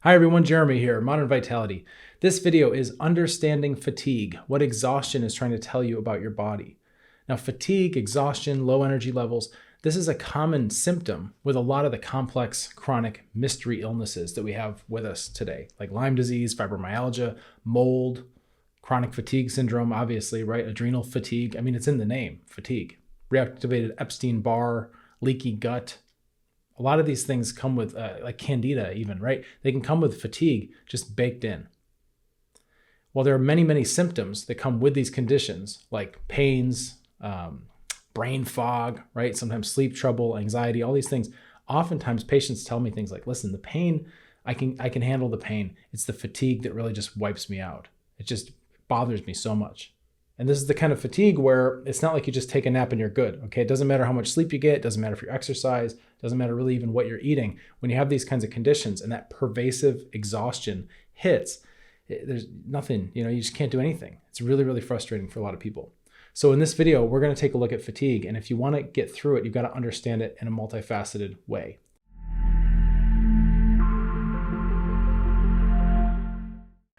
Hi everyone, Jeremy here, Modern Vitality. This video is understanding fatigue, what exhaustion is trying to tell you about your body. Now fatigue, exhaustion, low energy levels, this is a common symptom with a lot of the complex chronic mystery illnesses that we have with us today, like Lyme disease, fibromyalgia, mold, chronic fatigue syndrome, obviously, right? Adrenal fatigue, I mean, it's in the name, fatigue. Reactivated Epstein-Barr, leaky gut. A lot of these things come with, like candida even, right? They can come with fatigue just baked in. Well, there are many, many symptoms that come with these conditions, like pains, brain fog, right? Sometimes sleep trouble, anxiety, all these things. Oftentimes patients tell me things like, listen, the pain, I can handle the pain. It's the fatigue that really just wipes me out. It just bothers me so much. And this is the kind of fatigue where it's not like you just take a nap and you're good, okay? It doesn't matter how much sleep you get, it doesn't matter if you exercise, it doesn't matter really even what you're eating. When you have these kinds of conditions and that pervasive exhaustion hits, there's nothing, you just can't do anything. It's really, really frustrating for a lot of people. So in this video, we're gonna take a look at fatigue. And if you wanna get through it, you've gotta understand it in a multifaceted way.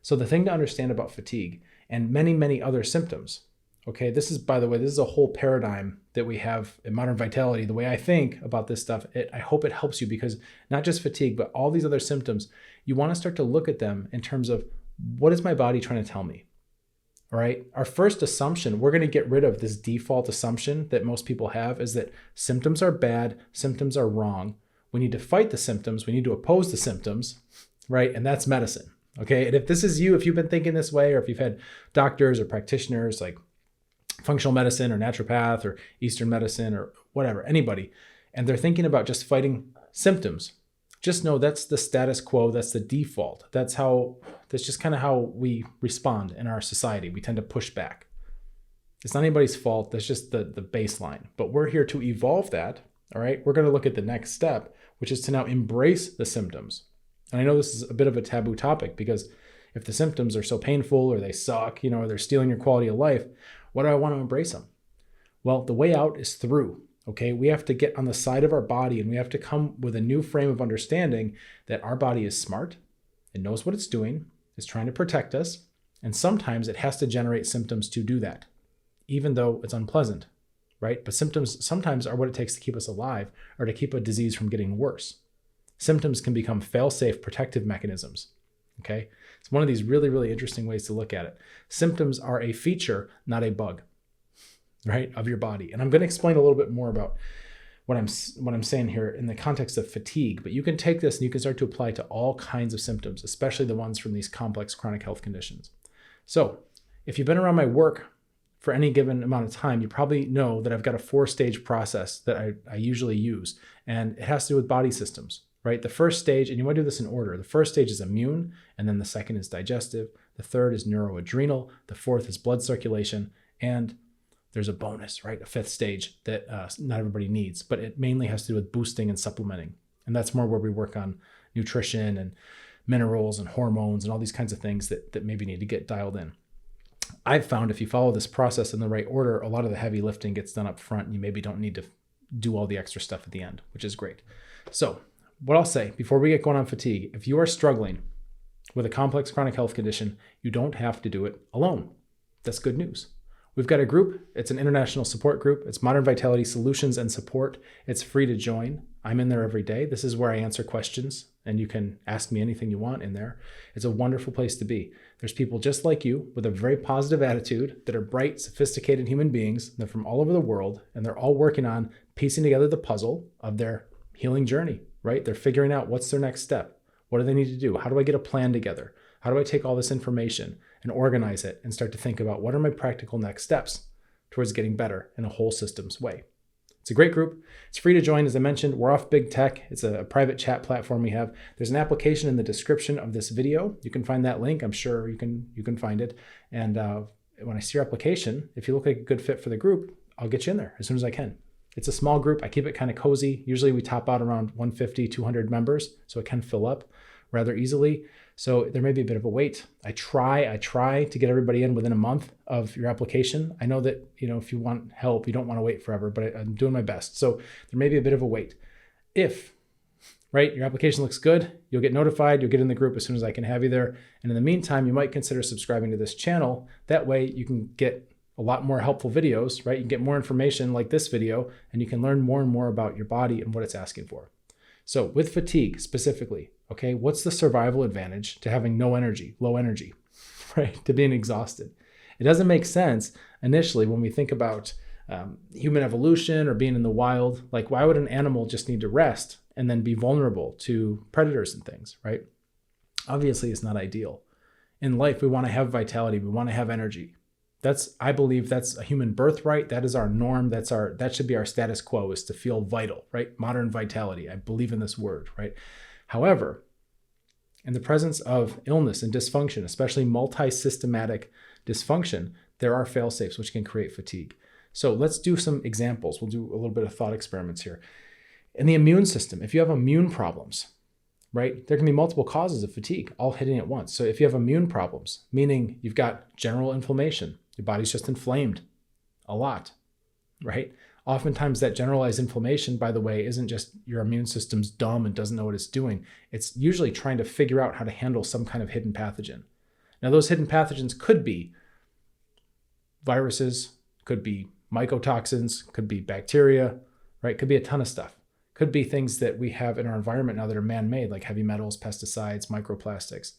So the thing to understand about fatigue and many, many other symptoms, okay, this is, by the way, this is a whole paradigm that we have in Modern Vitality. The way I think about this stuff, I hope it helps you, because not just fatigue, but all these other symptoms, you want to start to look at them in terms of, what is my body trying to tell me? All right, our first assumption, we're going to get rid of this default assumption that most people have, is that symptoms are bad, symptoms are wrong. We need to fight the symptoms, we need to oppose the symptoms, right? And that's medicine. Okay, and if this is you, if you've been thinking this way, or if you've had doctors or practitioners like functional medicine or naturopath or Eastern medicine or whatever, anybody, and they're thinking about just fighting symptoms, just know that's the status quo, that's the default. That's just kind of how we respond in our society. We tend to push back. It's not anybody's fault, that's just the baseline. But we're here to evolve that, all right? We're gonna look at the next step, which is to now embrace the symptoms. And I know this is a bit of a taboo topic, because if the symptoms are so painful or they suck, or they're stealing your quality of life, why do I want to embrace them? Well, the way out is through, okay? We have to get on the side of our body, and we have to come with a new frame of understanding that our body is smart, it knows what it's doing, it's trying to protect us, and sometimes it has to generate symptoms to do that, even though it's unpleasant, right? But symptoms sometimes are what it takes to keep us alive, or to keep a disease from getting worse. Symptoms can become fail-safe protective mechanisms, okay? It's one of these really, really interesting ways to look at it. Symptoms are a feature, not a bug, right, of your body. And I'm gonna explain a little bit more about what I'm saying here in the context of fatigue, but you can take this and you can start to apply it to all kinds of symptoms, especially the ones from these complex chronic health conditions. So if you've been around my work for any given amount of time, you probably know that I've got a 4-stage process that I usually use, and it has to do with body systems. Right? The first stage, and you want to do this in order. The first stage is immune, and then the second is digestive. The third is neuroadrenal. The fourth is blood circulation. And there's a bonus, right? A 5th stage that not everybody needs, but it mainly has to do with boosting and supplementing. And that's more where we work on nutrition and minerals and hormones and all these kinds of things that maybe need to get dialed in. I've found if you follow this process in the right order, a lot of the heavy lifting gets done up front, and you maybe don't need to do all the extra stuff at the end, which is great. So what I'll say before we get going on fatigue, if you are struggling with a complex chronic health condition, you don't have to do it alone. That's good news. We've got a group. It's an international support group. It's Modern Vitality Solutions and Support. It's free to join. I'm in there every day. This is where I answer questions, and you can ask me anything you want in there. It's a wonderful place to be. There's people just like you with a very positive attitude that are bright, sophisticated human beings. They're from all over the world, and they're all working on piecing together the puzzle of their healing journey. Right? They're figuring out what's their next step. What do they need to do? How do I get a plan together? How do I take all this information and organize it and start to think about what are my practical next steps towards getting better in a whole systems way? It's a great group. It's free to join. As I mentioned, we're off Big Tech. It's a private chat platform we have. There's an application in the description of this video. You can find that link. I'm sure you can find it. And when I see your application, if you look like a good fit for the group, I'll get you in there as soon as I can. It's a small group. I keep it kind of cozy. Usually we top out around 150, 200 members, so it can fill up rather easily. So there may be a bit of a wait. I try to get everybody in within a month of your application. I know that, if you want help, you don't want to wait forever, but I'm doing my best. So there may be a bit of a wait. If right? Your application looks good. You'll get notified. You'll get in the group as soon as I can have you there. And in the meantime, you might consider subscribing to this channel. That way you can get a lot more helpful videos, right? You can get more information like this video, and you can learn more and more about your body and what it's asking for. So with fatigue specifically, okay, what's the survival advantage to having no energy, low energy, right? To being exhausted. It doesn't make sense initially when we think about human evolution or being in the wild. Like, why would an animal just need to rest and then be vulnerable to predators and things, right? Obviously, it's not ideal. In life, we want to have vitality. We want to have energy. I believe that's a human birthright. That is our norm. That should be our status quo, is to feel vital, right? Modern vitality. I believe in this word, right? However, in the presence of illness and dysfunction, especially multi-systematic dysfunction, there are fail-safes which can create fatigue. So let's do some examples. We'll do a little bit of thought experiments here. In the immune system, if you have immune problems, right, there can be multiple causes of fatigue all hitting at once. So if you have immune problems, meaning you've got general inflammation, your body's just inflamed a lot, right? Oftentimes that generalized inflammation, by the way, isn't just your immune system's dumb and doesn't know what it's doing. It's usually trying to figure out how to handle some kind of hidden pathogen. Now, those hidden pathogens could be viruses, could be mycotoxins, could be bacteria, right? Could be a ton of stuff. Could be things that we have in our environment now that are man-made, like heavy metals, pesticides, microplastics.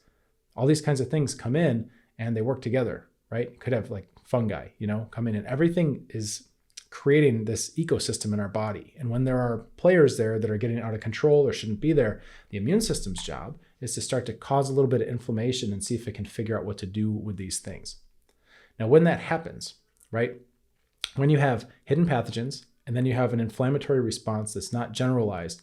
All these kinds of things come in and they work together, right? Could have like fungi, come in, and everything is creating this ecosystem in our body. And when there are players there that are getting out of control or shouldn't be there, the immune system's job is to start to cause a little bit of inflammation and see if it can figure out what to do with these things. Now, when that happens, right? When you have hidden pathogens and then you have an inflammatory response that's not generalized,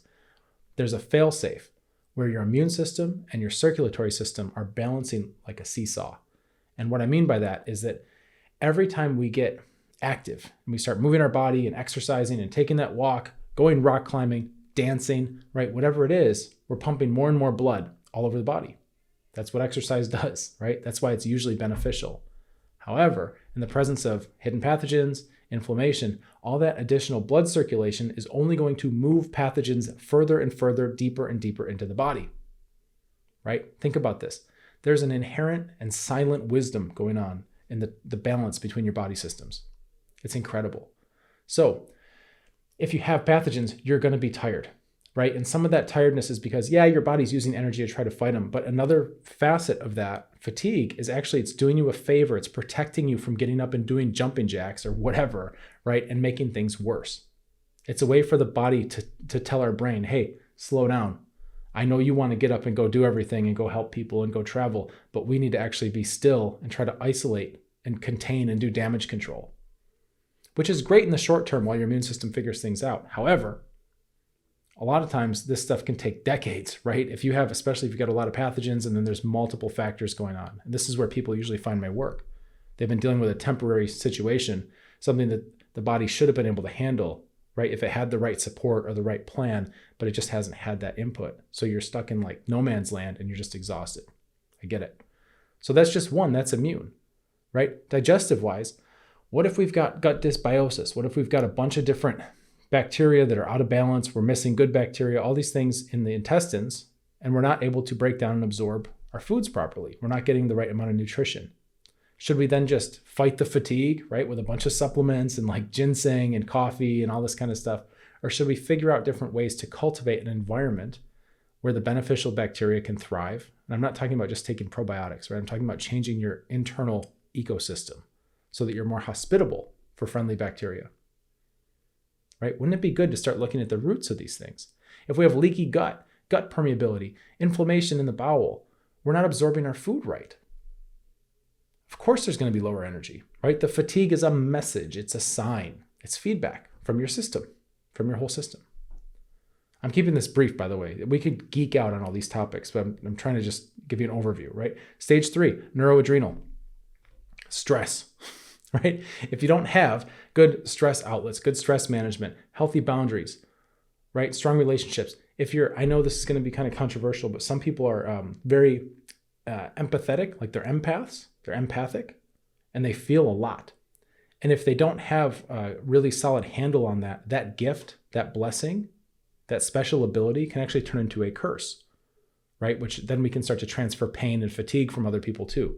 there's a fail-safe where your immune system and your circulatory system are balancing like a seesaw. And what I mean by that is that every time we get active and we start moving our body and exercising and taking that walk, going rock climbing, dancing, right? Whatever it is, we're pumping more and more blood all over the body. That's what exercise does, right? That's why it's usually beneficial. However, in the presence of hidden pathogens, inflammation, all that additional blood circulation is only going to move pathogens further and further, deeper and deeper into the body, right? Think about this. There's an inherent and silent wisdom going on in the balance between your body systems. It's incredible. So if you have pathogens, you're going to be tired, right? And some of that tiredness is because, your body's using energy to try to fight them. But another facet of that fatigue is actually it's doing you a favor. It's protecting you from getting up and doing jumping jacks or whatever, right? And making things worse. It's a way for the body to tell our brain, hey, slow down. I know you want to get up and go do everything and go help people and go travel, but we need to actually be still and try to isolate and contain and do damage control, which is great in the short term while your immune system figures things out. However, a lot of times this stuff can take decades, right? Especially if you've got a lot of pathogens and then there's multiple factors going on. And this is where people usually find my work. They've been dealing with a temporary situation, something that the body should have been able to handle, right? If it had the right support or the right plan, but it just hasn't had that input. So you're stuck in like no man's land and you're just exhausted. I get it. So that's just one, that's immune, right? Digestive wise, what if we've got gut dysbiosis? What if we've got a bunch of different bacteria that are out of balance? We're missing good bacteria, all these things in the intestines, and we're not able to break down and absorb our foods properly. We're not getting the right amount of nutrition. Should we then just fight the fatigue, right, with a bunch of supplements and like ginseng and coffee and all this kind of stuff? Or should we figure out different ways to cultivate an environment where the beneficial bacteria can thrive? And I'm not talking about just taking probiotics, right? I'm talking about changing your internal ecosystem so that you're more hospitable for friendly bacteria, right? Wouldn't it be good to start looking at the roots of these things? If we have leaky gut permeability, inflammation in the bowel, we're not absorbing our food right. Of course there's going to be lower energy, right? The fatigue is a message. It's a sign. It's feedback from your system, from your whole system. I'm keeping this brief, by the way. We could geek out on all these topics, but I'm trying to just give you an overview, right? Stage 3, neuroadrenal. Stress, right? If you don't have good stress outlets, good stress management, healthy boundaries, right? Strong relationships. I know this is going to be kind of controversial, but some people are very empathetic, like they're empaths, they're empathic, and they feel a lot. And if they don't have a really solid handle on that gift, that blessing, that special ability can actually turn into a curse, right? Which then we can start to transfer pain and fatigue from other people too.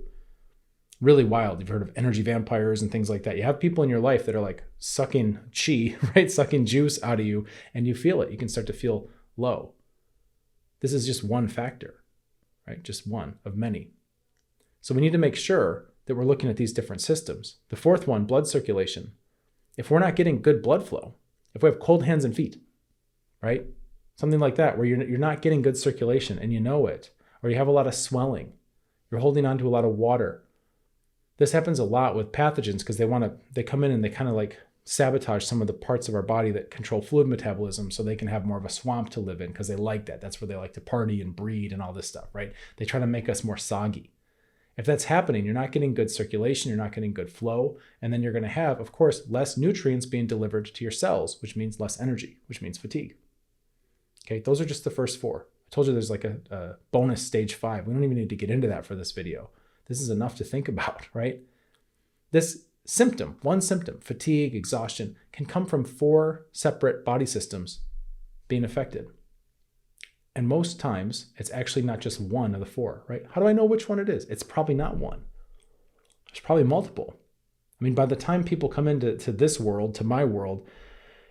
Really wild. You've heard of energy vampires and things like that. You have people in your life that are like sucking chi, right? Sucking juice out of you, and you feel it. You can start to feel low. This is just one factor, right? Just one of many. So we need to make sure that we're looking at these different systems. The fourth one, blood circulation. If we're not getting good blood flow, if we have cold hands and feet, right? Something like that, where you're not getting good circulation and you know it, or you have a lot of swelling, you're holding on to a lot of water. This happens a lot with pathogens because they come in and they kind of like sabotage some of the parts of our body that control fluid metabolism so they can have more of a swamp to live in because they like that. That's where they like to party and breed and all this stuff, right? They try to make us more soggy. If that's happening, you're not getting good circulation, you're not getting good flow, and then you're going to have, of course, less nutrients being delivered to your cells, which means less energy, which means fatigue. Okay, those are just the first four. I told you there's like a bonus stage 5. We don't even need to get into that for this video. This is enough to think about, right? This symptom, one symptom, fatigue, exhaustion, can come from 4 separate body systems being affected. And most times, it's actually not just one of the 4, right? How do I know which one it is? It's probably not one. There's probably multiple. I mean, by the time people come into this world, to my world,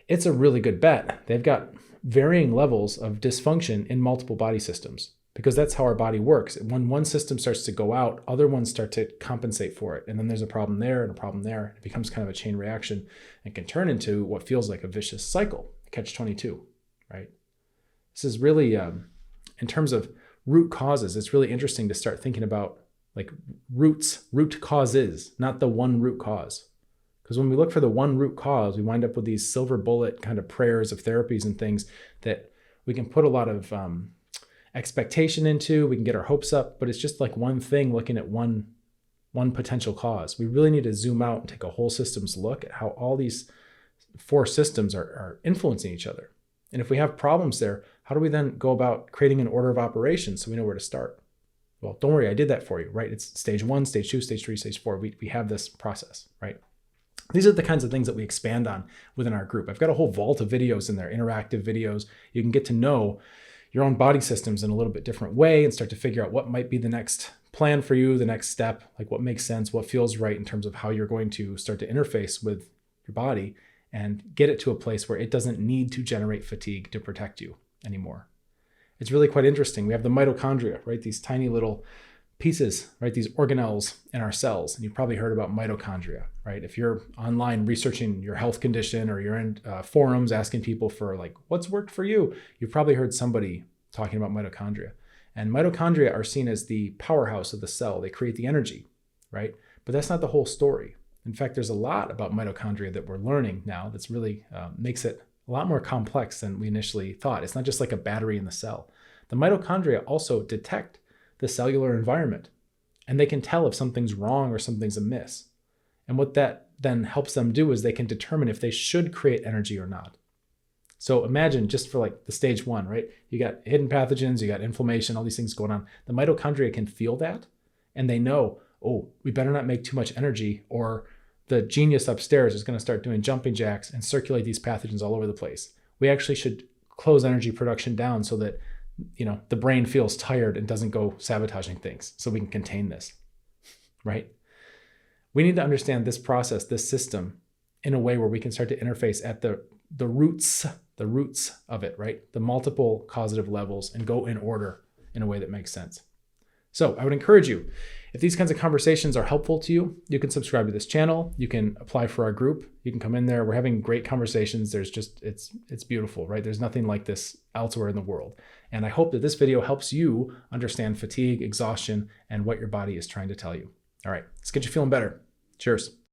it's a really good bet. They've got varying levels of dysfunction in multiple body systems because that's how our body works. When one system starts to go out, other ones start to compensate for it. And then there's a problem there and a problem there. It becomes kind of a chain reaction and can turn into what feels like a vicious cycle, catch-22, right? This is really, in terms of root causes, it's really interesting to start thinking about like root causes, not the one root cause. Because when we look for the one root cause, we wind up with these silver bullet kind of prayers of therapies and things that we can put a lot of expectation into, we can get our hopes up, but it's just like one thing looking at one potential cause. We really need to zoom out and take a whole systems look at how all these 4 systems are influencing each other. And if we have problems there, how do we then go about creating an order of operations so we know where to start? Well, don't worry, I did that for you, right? It's stage 1, stage 2, stage 3, stage 4. We have this process, right? These are the kinds of things that we expand on within our group. I've got a whole vault of videos in there, interactive videos. You can get to know your own body systems in a little bit different way and start to figure out what might be the next plan for you, the next step, like what makes sense, what feels right in terms of how you're going to start to interface with your body and get it to a place where it doesn't need to generate fatigue to protect you anymore. It's really quite interesting. We have the mitochondria, right? These tiny little pieces, right? These organelles in our cells. And you've probably heard about mitochondria, right? If you're online researching your health condition or you're in forums asking people for like, what's worked for you? You've probably heard somebody talking about mitochondria. And mitochondria are seen as the powerhouse of the cell. They create the energy, right? But that's not the whole story. In fact, there's a lot about mitochondria that we're learning now that's really makes it a lot more complex than we initially thought. It's not just like a battery in the cell. The mitochondria also detect the cellular environment, and they can tell if something's wrong or something's amiss. And what that then helps them do is they can determine if they should create energy or not. So imagine just for like the stage 1, right? You got hidden pathogens, you got inflammation, all these things going on. The mitochondria can feel that, and they know, oh, we better not make too much energy or the genius upstairs is going to start doing jumping jacks and circulate these pathogens all over the place. We actually should close energy production down so that, you know, the brain feels tired and doesn't go sabotaging things so we can contain this, right? We need to understand this process, this system in a way where we can start to interface at the roots of it, right? The multiple causative levels and go in order in a way that makes sense. So I would encourage you, if these kinds of conversations are helpful to you, you can subscribe to this channel. You can apply for our group. You can come in there. We're having great conversations. There's just, it's beautiful, right? There's nothing like this elsewhere in the world. And I hope that this video helps you understand fatigue, exhaustion, and what your body is trying to tell you. All right, let's get you feeling better. Cheers.